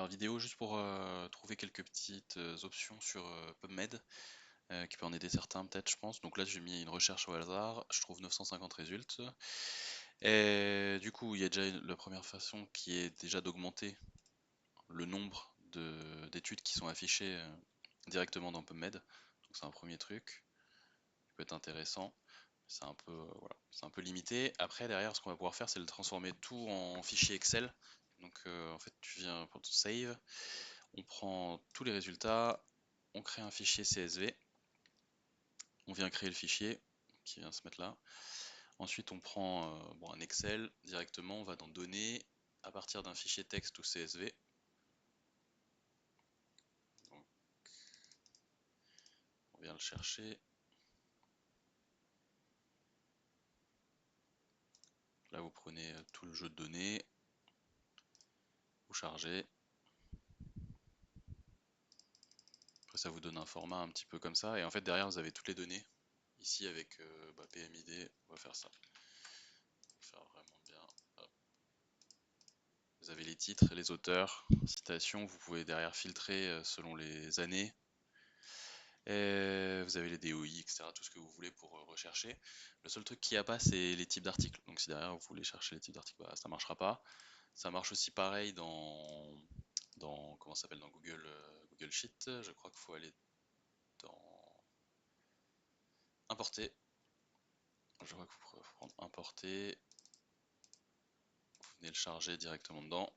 première vidéo juste pour trouver quelques petites options sur PubMed qui peut en aider certains peut-être je pense. Donc là j'ai mis une recherche au hasard, je trouve 950 résultats. Et du coup il y a déjà la première façon qui est déjà d'augmenter le nombre d'études qui sont affichées directement dans PubMed. Donc c'est un premier truc qui peut être intéressant. C'est un peu, voilà, c'est un peu limité. Après derrière ce qu'on va pouvoir faire c'est le transformer tout en fichier Excel. Donc en fait tu viens pour ton save, on prend tous les résultats, on crée un fichier CSV, on vient créer le fichier qui vient se mettre là. Ensuite on prend bon, un Excel directement, on va dans données à partir d'un fichier texte ou CSV. Donc, on vient le chercher. Là vous prenez tout le jeu de données, vous chargez. Après ça vous donne un format un petit peu comme ça et en fait derrière vous avez toutes les données. Ici avec PMID, on va faire ça. On va faire vraiment bien. Hop. Vous avez les titres, les auteurs, citations, vous pouvez derrière filtrer selon les années. Et vous avez les DOI, etc. Tout ce que vous voulez pour rechercher. Le seul truc qu'il n'y a pas, c'est les types d'articles. Donc si derrière vous voulez chercher les types d'articles, bah, ça ne marchera pas. Ça marche aussi pareil dans comment ça s'appelle, dans Google, Google Sheet. Je crois qu'il faut aller dans importer. Je crois qu'il faut prendre importer. Vous venez le charger directement dedans.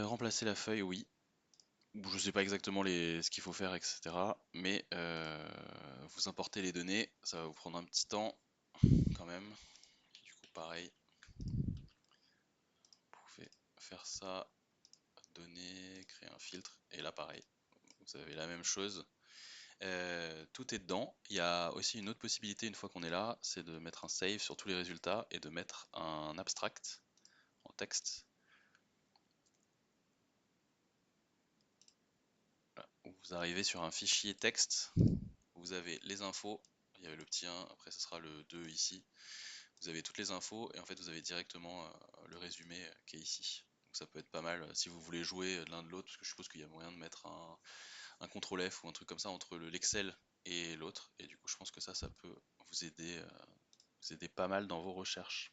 Remplacer la feuille, oui. Je sais pas exactement ce qu'il faut faire, etc. Mais vous importez les données, ça va vous prendre un petit temps quand même. Du coup, pareil, vous pouvez faire ça, données, créer un filtre, et là pareil, vous avez la même chose. Tout est dedans. Il y a aussi une autre possibilité une fois qu'on est là, c'est de mettre un save sur tous les résultats et de mettre un abstract en texte. Voilà. Vous arrivez sur un fichier texte, vous avez les infos, il y avait le petit 1, après ce sera le 2 ici. Vous avez toutes les infos et en fait vous avez directement le résumé qui est ici. Donc ça peut être pas mal si vous voulez jouer de l'un de l'autre, parce que je suppose qu'il y a moyen de mettre un CTRL F ou un truc comme ça entre l'Excel et l'autre. Et du coup je pense que ça peut vous aider pas mal dans vos recherches.